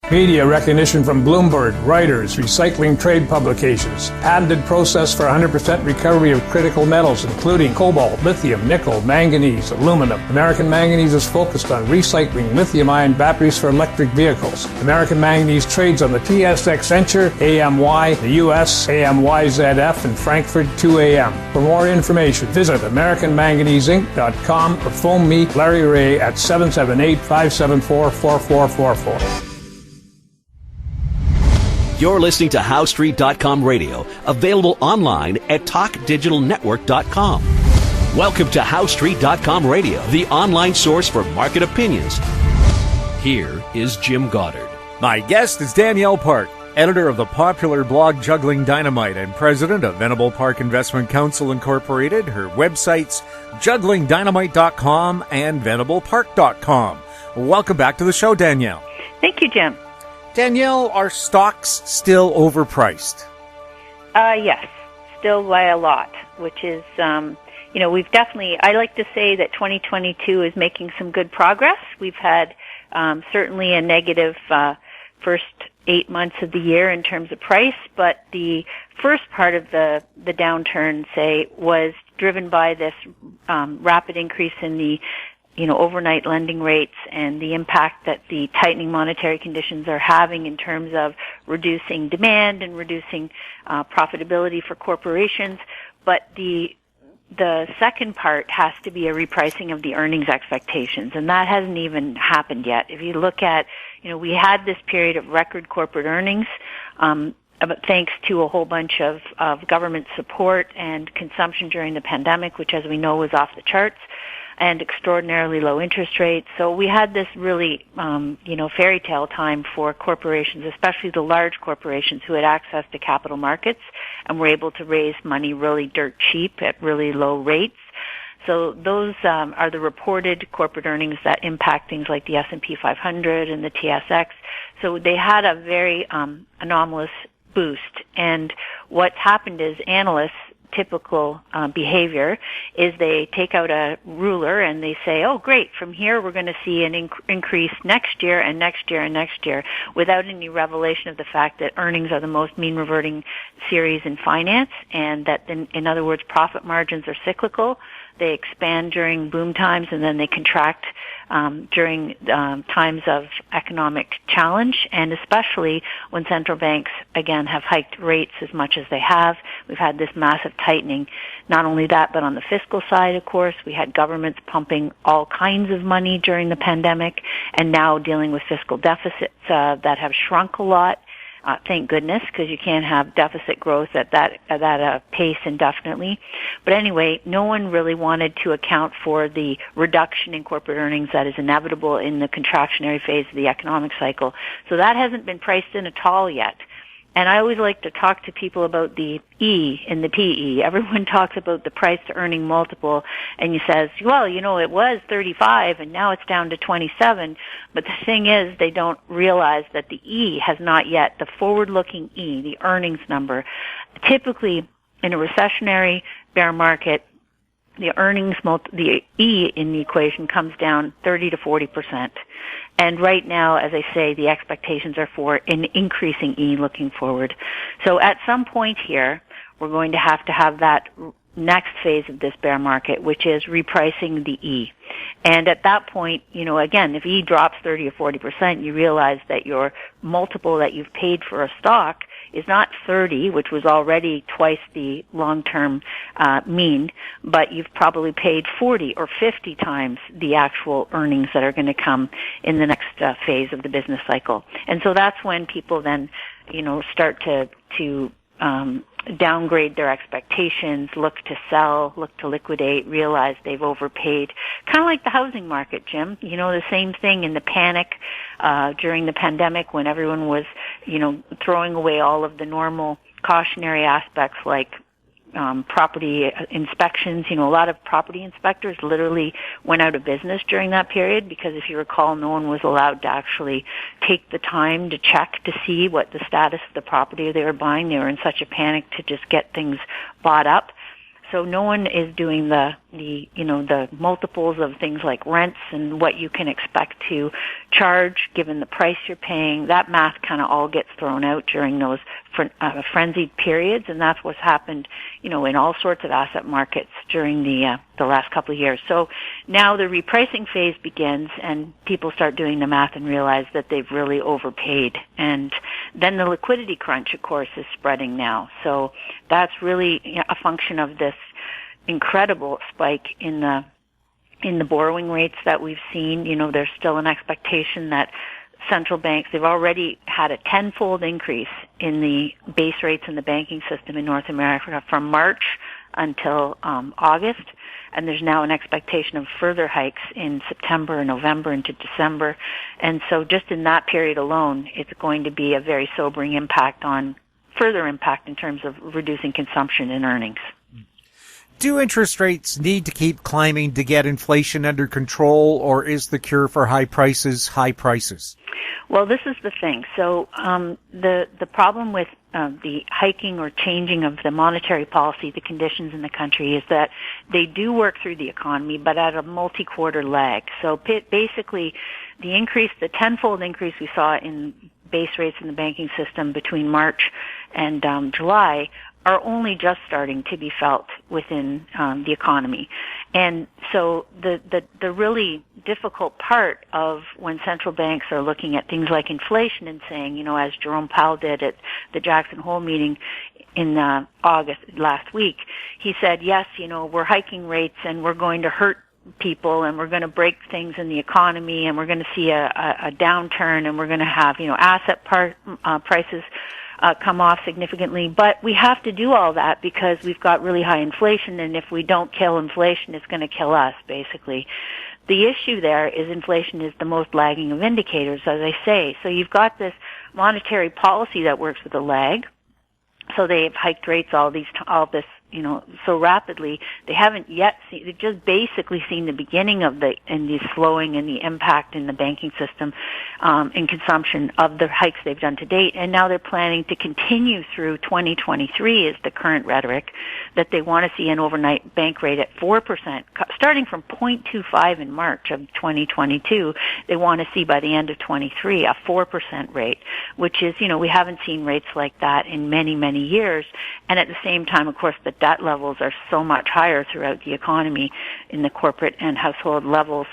Media recognition from Bloomberg, Reuters, recycling trade publications. Patented process for 100% recovery of critical metals, including cobalt, lithium, nickel, manganese, aluminum. American Manganese is focused on recycling lithium-ion batteries for electric vehicles. American Manganese trades on the TSX Venture, AMY, the US, AMYZF, and Frankfurt 2AM. For more information, visit AmericanManganeseInc.com or phone me, Larry Ray, at 778-574-4444. You're listening to Housetreecom Radio, available online at TalkDigitalNetwork.com. Welcome to Housetreecom Radio, the online source for market opinions. Here is Jim Goddard. My guest is Danielle Park, editor of the popular blog Juggling Dynamite and president of Venable Park Investment Counsel Incorporated. Her websites, JugglingDynamite.com and VenablePark.com. Welcome back to the show, Danielle. Thank you, Jim. Danielle, are stocks still overpriced? Yes, still by a lot, which is, we've definitely, I like to say that 2022 is making some good progress. We've had certainly a negative first 8 months of the year in terms of price, but the first part of the downturn, say, was driven by this rapid increase in the overnight lending rates and the impact that the tightening monetary conditions are having in terms of reducing demand and reducing profitability for corporations. But the second part has to be a repricing of the earnings expectations, and that hasn't even happened yet. If you look at, we had this period of record corporate earnings, thanks to a whole bunch of government support and consumption during the pandemic, which, as we know, was off the charts, and extraordinarily low interest rates. So we had this really, fairy tale time for corporations, especially the large corporations who had access to capital markets and were able to raise money really dirt cheap at really low rates. So those are the reported corporate earnings that impact things like the S&P 500 and the TSX. So they had a very anomalous boost. And what's happened is analysts, typical behavior is they take out a ruler and they say, oh, great, from here we're going to see an increase next year and next year and next year, without any revelation of the fact that earnings are the most mean reverting series in finance, and that, in other words, profit margins are cyclical. They expand during boom times and then they contract during times of economic challenge, and especially when central banks, again, have hiked rates as much as they have. We've had this massive tightening. Not only that, but on the fiscal side, of course, we had governments pumping all kinds of money during the pandemic and now dealing with fiscal deficits that have shrunk a lot. Thank goodness, because you can't have deficit growth at that pace indefinitely. But anyway, no one really wanted to account for the reduction in corporate earnings that is inevitable in the contractionary phase of the economic cycle. So that hasn't been priced in at all yet. And I always like to talk to people about the E in the PE. Everyone talks about the price to earning multiple, and you says, well, it was 35 and now it's down to 27. But the thing is, they don't realize that the E has not yet, the forward-looking E, the earnings number. Typically, in a recessionary bear market, the E in the equation comes down 30 to 40%. And right now, as I say, the expectations are for an increasing E looking forward. So at some point here, we're going to have that next phase of this bear market, which is repricing the E. And at that point, again, if E drops 30 or 40%, you realize that your multiple that you've paid for a stock is not 30, which was already twice the long-term mean, but you've probably paid 40 or 50 times the actual earnings that are going to come in the next phase of the business cycle. And so that's when people then, start to downgrade their expectations, look to sell, look to liquidate, realize they've overpaid. Kind of like the housing market, Jim. The same thing in the panic during the pandemic when everyone was, throwing away all of the normal cautionary aspects like property inspections. A lot of property inspectors literally went out of business during that period because, if you recall, no one was allowed to actually take the time to check to see what the status of the property they were buying. They were in such a panic to just get things bought up. So no one is doing the the multiples of things like rents and what you can expect to charge given the price you're paying, that math kind of all gets thrown out during those frenzied periods, and that's what's happened, in all sorts of asset markets during the last couple of years. So now the repricing phase begins, and people start doing the math and realize that they've really overpaid. And then the liquidity crunch, of course, is spreading now. So that's really a function of this incredible spike in the borrowing rates that we've seen. There's still an expectation that central banks, they've already had a tenfold increase in the base rates in the banking system in North America from March until August, and there's now an expectation of further hikes in September and November into December. And so just in that period alone, it's going to be a very sobering further impact in terms of reducing consumption and earnings. Do interest rates need to keep climbing to get inflation under control, or is the cure for high prices high prices? Well, this is the thing. So the problem with the hiking or changing of the monetary policy, the conditions in the country, is that they do work through the economy, but at a multi-quarter lag. So basically, the tenfold increase we saw in base rates in the banking system between March and July are only just starting to be felt within the economy. And so the really difficult part of when central banks are looking at things like inflation and saying, as Jerome Powell did at the Jackson Hole meeting in August last week, he said, yes, we're hiking rates and we're going to hurt people and we're going to break things in the economy and we're going to see a downturn and we're going to have, asset prices come off significantly. But we have to do all that because we've got really high inflation, and if we don't kill inflation, it's going to kill us, basically. The issue there is inflation is the most lagging of indicators, as I say. So you've got this monetary policy that works with a lag. So they've hiked rates all this so rapidly. They haven't yet seen, they've just basically seen the beginning of the slowing and the impact in the banking system, in consumption of the hikes they've done to date. And now they're planning to continue through 2023 is the current rhetoric, that they want to see an overnight bank rate at 4%, starting from 0.25 in March of 2022. They want to see by the end of 23 a 4% rate, which is, we haven't seen rates like that in many, many years. And at the same time, of course, the debt levels are so much higher throughout the economy in the corporate and household levels.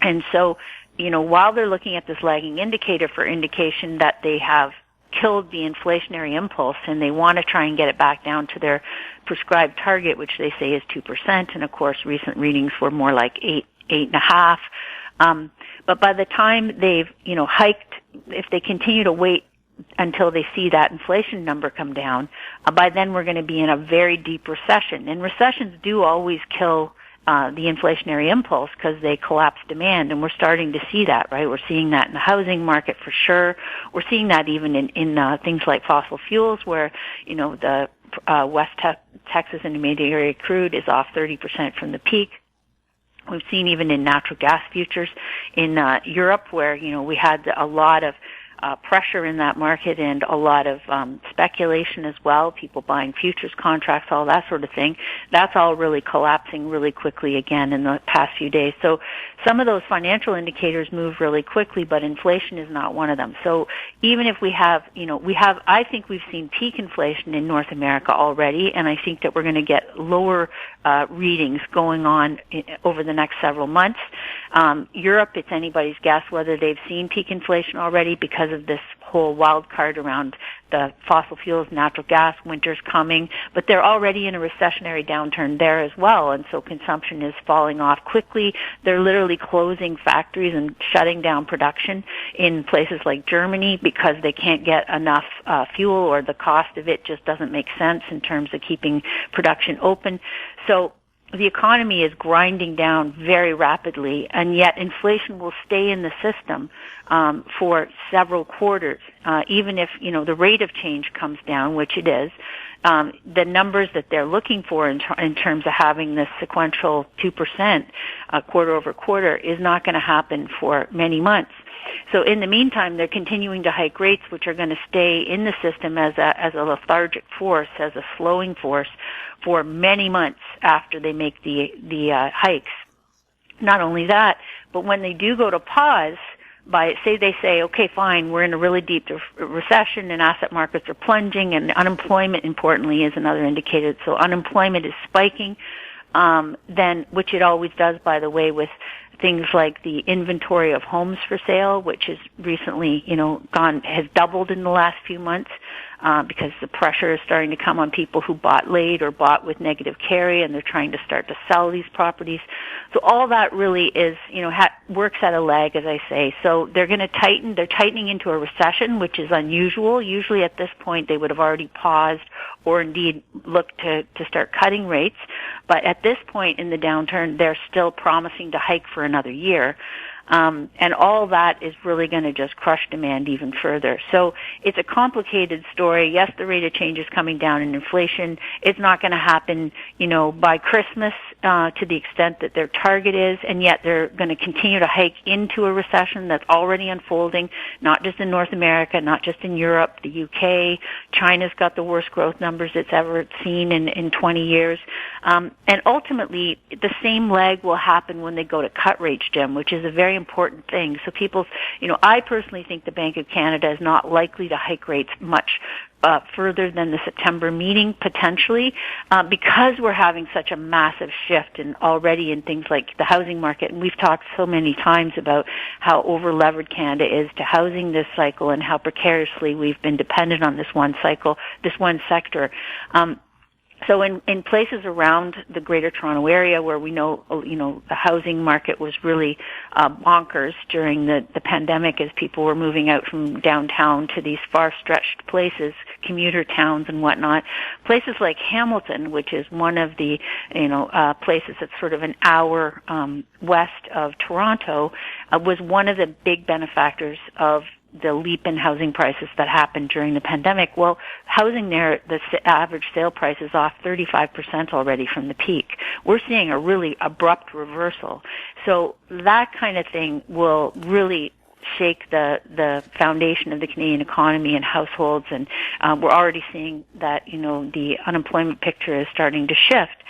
And so, while they're looking at this lagging indicator for indication that they have killed the inflationary impulse and they want to try and get it back down to their prescribed target, which they say is 2%, and of course recent readings were more like 8.5. But by the time they've, hiked, if they continue to wait until they see that inflation number come down, by then we're going to be in a very deep recession. And recessions do always kill the inflationary impulse because they collapse demand, and we're starting to see that, right? We're seeing that in the housing market for sure. We're seeing that even in things like fossil fuels, where the West Texas Intermediary crude is off 30% from the peak. We've seen even in natural gas futures in Europe, where we had a lot of pressure in that market and a lot of speculation as well, people buying futures contracts, all that sort of thing. That's all really collapsing really quickly again in the past few days. So some of those financial indicators move really quickly, but inflation is not one of them. So even if we have, I think we've seen peak inflation in North America already, and I think that we're going to get lower readings going on over the next several months. Europe, it's anybody's guess whether they've seen peak inflation already because of this whole wild card around the fossil fuels, natural gas, winter's coming, but they're already in a recessionary downturn there as well, and so consumption is falling off quickly. They're literally closing factories and shutting down production in places like Germany because they can't get enough fuel, or the cost of it just doesn't make sense in terms of keeping production open. So the economy is grinding down very rapidly, and yet inflation will stay in the system for several quarters, even if the rate of change comes down, which it is. The numbers that they're looking for in terms of having this sequential 2% quarter over quarter is not going to happen for many months. So in the meantime, they're continuing to hike rates, which are going to stay in the system as a lethargic force, as a slowing force for many months after they make the hikes. Not only that, but when they do go to pause, they say, okay, fine, we're in a really deep recession and asset markets are plunging and unemployment, importantly, is another indicator. So unemployment is spiking, then, which it always does, by the way, with things like the inventory of homes for sale, which has recently, has doubled in the last few months, because the pressure is starting to come on people who bought late or bought with negative carry, and they're trying to start to sell these properties. So all that really is, works at a lag, as I say. So they're going to tighten. They're tightening into a recession, which is unusual. Usually at this point they would have already paused or indeed looked to start cutting rates. But at this point in the downturn, they're still promising to hike for another year. And all that is really going to just crush demand even further. So it's a complicated story. Yes, the rate of change is coming down in inflation. It's not going to happen, by Christmas, to the extent that their target is, and yet they're going to continue to hike into a recession that's already unfolding, not just in North America, not just in Europe, the UK. China's got the worst growth numbers it's ever seen in 20 years. And ultimately, the same lag will happen when they go to cut rates, Jim, which is a very important thing. So I personally think the Bank of Canada is not likely to hike rates much further than the September meeting, potentially, because we're having such a massive shift already in things like the housing market. And we've talked so many times about how over-levered Canada is to housing this cycle and how precariously we've been dependent on this one cycle, this one sector. So in places around the Greater Toronto Area where we know, the housing market was really bonkers during the pandemic as people were moving out from downtown to these far-stretched places, commuter towns and whatnot. Places like Hamilton, which is one of the, places that's sort of an hour west of Toronto, was one of the big benefactors of the leap in housing prices that happened during the pandemic. Well, housing there, the average sale price is off 35% already from the peak. We're seeing a really abrupt reversal. So that kind of thing will really shake the foundation of the Canadian economy and households, and we're already seeing that, the unemployment picture is starting to shift.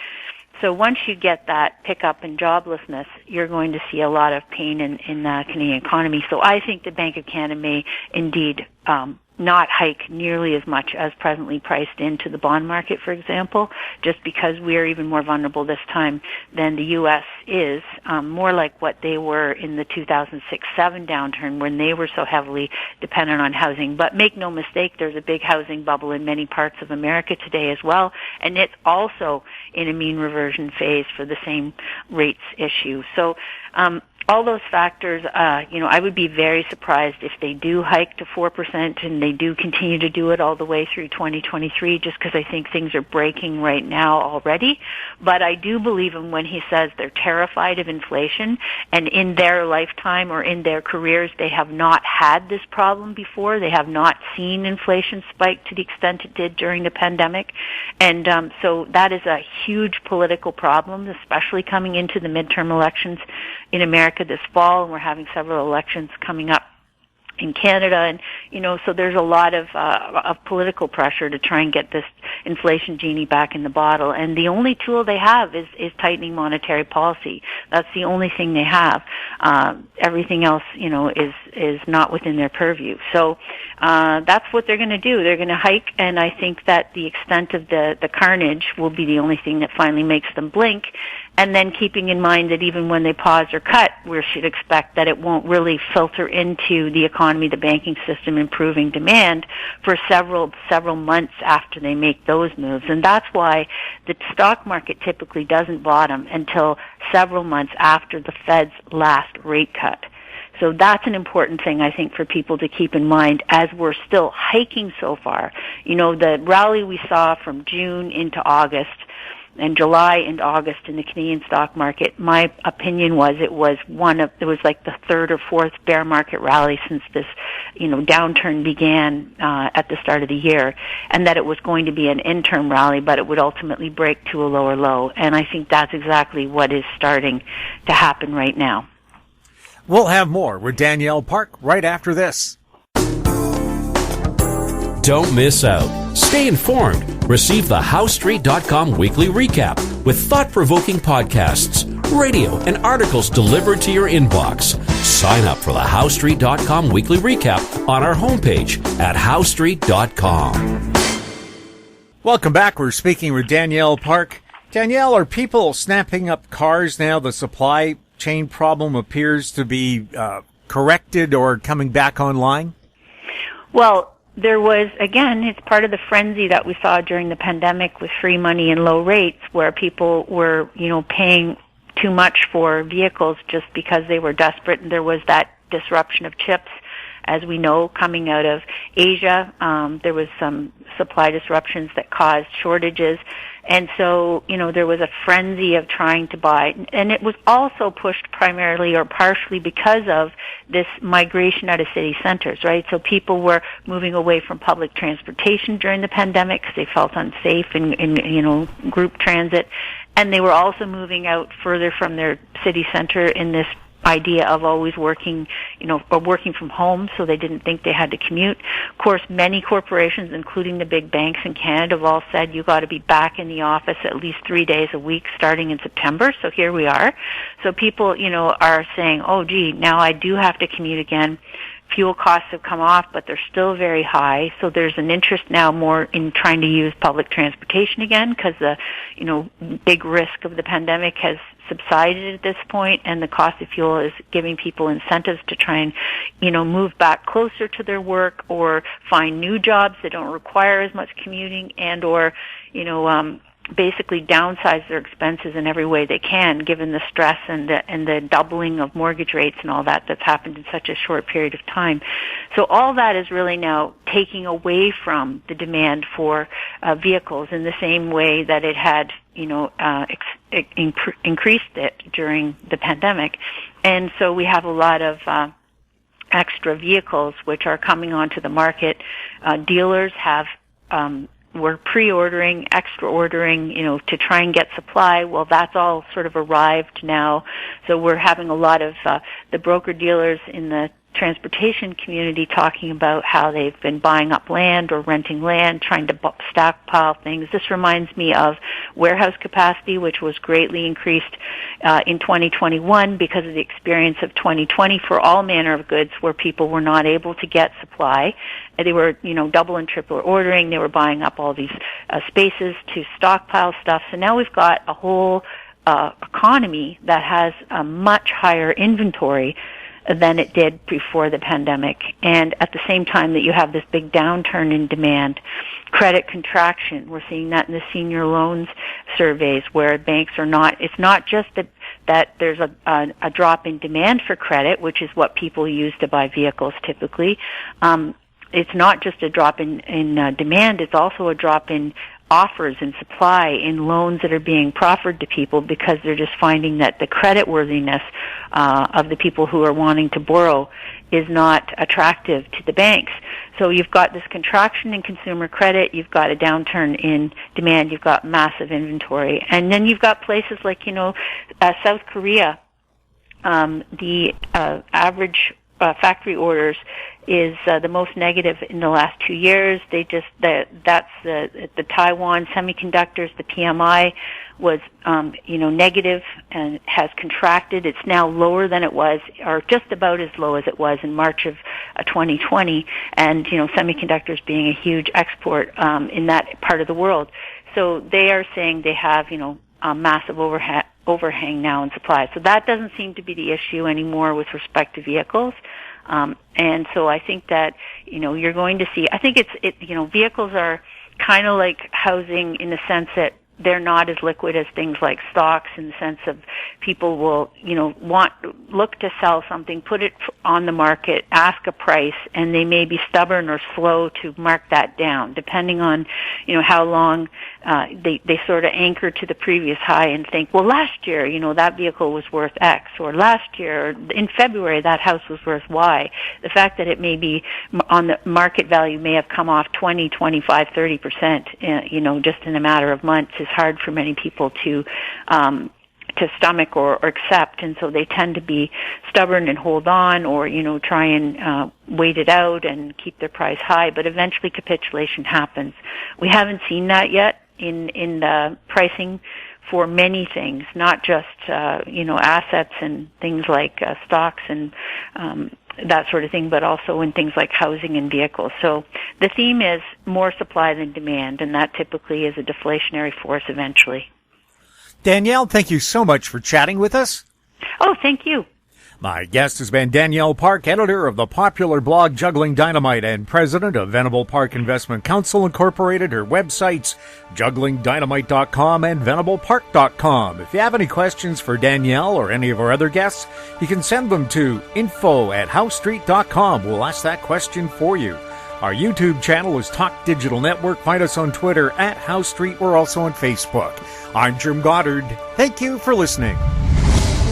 So once you get that pickup in joblessness, you're going to see a lot of pain in the Canadian economy. So I think the Bank of Canada may indeed not hike nearly as much as presently priced into the bond market, for example, just because we are even more vulnerable this time than the U.S. is, more like what they were in the 2006-7 downturn when they were so heavily dependent on housing. But make no mistake, there's a big housing bubble in many parts of America today as well, and it's also in a mean reversion phase for the same rates issue. So all those factors, I would be very surprised if they do hike to 4% and they do continue to do it all the way through 2023, just because I think things are breaking right now already. But I do believe him when he says they're terrified of inflation, and in their lifetime or in their careers, they have not had this problem before. They have not seen inflation spike to the extent it did during the pandemic. And so that is a huge political problem, especially coming into the midterm elections in America this fall, and we're having several elections coming up in Canada, and so there's a lot of political pressure to try and get this inflation genie back in the bottle. And the only tool they have is tightening monetary policy. That's the only thing they have. Everything else, is not within their purview. So that's what they're going to do. They're going to hike, and I think that the extent of the carnage will be the only thing that finally makes them blink. And then keeping in mind that even when they pause or cut, we should expect that it won't really filter into the economy, the banking system, improving demand for several months after they make those moves. And that's why the stock market typically doesn't bottom until several months after the Fed's last rate cut. So that's an important thing, I think, for people to keep in mind as we're still hiking so far. The rally we saw from June into August and July and August in the Canadian stock market, my opinion was it was like the third or fourth bear market rally since this, downturn began at the start of the year, and that it was going to be an interim rally, but it would ultimately break to a lower low. And I think that's exactly what is starting to happen right now. We'll have more with Danielle Park right after this. Don't miss out. Stay informed. Receive the Housetreet.com weekly recap with thought-provoking podcasts, radio, and articles delivered to your inbox. Sign up for the Housetreet.com weekly recap on our homepage at Housetreet.com. Welcome back. We're speaking with Danielle Park. Danielle, are people snapping up cars now? The supply chain problem appears to be corrected or coming back online? Well, there was, again, it's part of the frenzy that we saw during the pandemic with free money and low rates, where people were, paying too much for vehicles just because they were desperate, and there was that disruption of chips, as we know, coming out of Asia. There was some supply disruptions that caused shortages. And so, there was a frenzy of trying to buy. And it was also pushed primarily or partially because of this migration out of city centers, right? So people were moving away from public transportation during the pandemic because they felt unsafe in group transit. And they were also moving out further from their city center in this idea of always working, or working from home, so they didn't think they had to commute. Of course, many corporations, including the big banks in Canada, have all said you got to be back in the office at least 3 days a week starting in September. So here we are. So people, are saying, oh, gee, now I do have to commute again. Fuel costs have come off, but they're still very high. So there's an interest now more in trying to use public transportation again because the, big risk of the pandemic has subsided at this point, and the cost of fuel is giving people incentives to try and, move back closer to their work or find new jobs that don't require as much commuting and or, basically downsize their expenses in every way they can, given the stress and the doubling of mortgage rates and all that's happened in such a short period of time. So all that is really now taking away from the demand for vehicles in the same way that it had, increased it during the pandemic. And so we have a lot of extra vehicles which are coming onto the market. Dealers have we're pre-ordering, extra ordering, to try and get supply. Well, that's all sort of arrived now. So we're having a lot of the broker dealers in the transportation community talking about how they've been buying up land or renting land, trying to stockpile things. This reminds me of warehouse capacity, which was greatly increased in 2021 because of the experience of 2020 for all manner of goods where people were not able to get supply. They were, double and triple ordering. They were buying up all these spaces to stockpile stuff. So now we've got a whole economy that has a much higher inventory than it did before the pandemic. And at the same time that you have this big downturn in demand, credit contraction, we're seeing that in the senior loans surveys where banks are not, it's not just that there's a drop in demand for credit, which is what people use to buy vehicles typically. It's not just a drop in demand, it's also a drop in offers and supply in loans that are being proffered to people because they're just finding that the credit worthiness of the people who are wanting to borrow is not attractive to the banks. So you've got this contraction in consumer credit, you've got a downturn in demand, you've got massive inventory. And then you've got places like, South Korea, the average factory orders is the most negative in the last 2 years. That's the Taiwan semiconductors, the PMI was, negative and has contracted. It's now lower than it was, or just about as low as it was in March of 2020. And, semiconductors being a huge export, in that part of the world. So they are saying they have, a massive overhang now in supply. So that doesn't seem to be the issue anymore with respect to vehicles. And so I think that, you're going to see, I think vehicles are kind of like housing in the sense that they're not as liquid as things like stocks in the sense of people will, look to sell something, put it on the market, ask a price, and they may be stubborn or slow to mark that down, depending on, how long they sort of anchor to the previous high and think, well, last year, that vehicle was worth X, or last year, in February, that house was worth Y. The fact that it may be on the market value may have come off 20, 25, 30%, just in a matter of months is hard for many people to to stomach or accept, and so they tend to be stubborn and hold on, or try and wait it out and keep their price high. But eventually, capitulation happens. We haven't seen that yet in the pricing for many things, not just assets and things like stocks and that sort of thing, but also in things like housing and vehicles. So the theme is more supply than demand, and that typically is a deflationary force eventually. Danielle, thank you so much for chatting with us. Oh, thank you. My guest has been Danielle Park, editor of the popular blog Juggling Dynamite and president of Venable Park Investment Council Incorporated. Her websites, jugglingdynamite.com and venablepark.com. If you have any questions for Danielle or any of our other guests, you can send them to info@housetreet.com. We'll ask that question for you. Our YouTube channel is Talk Digital Network. Find us on Twitter @HouseStreet. We're also on Facebook. I'm Jim Goddard. Thank you for listening.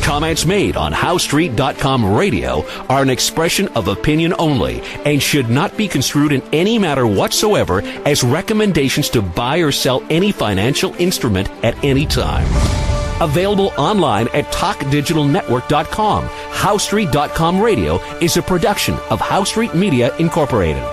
Comments made on Housetreet.com radio are an expression of opinion only and should not be construed in any matter whatsoever as recommendations to buy or sell any financial instrument at any time. Available online at TalkDigitalNetwork.com. Housetreet.com radio is a production of House Street Media Incorporated.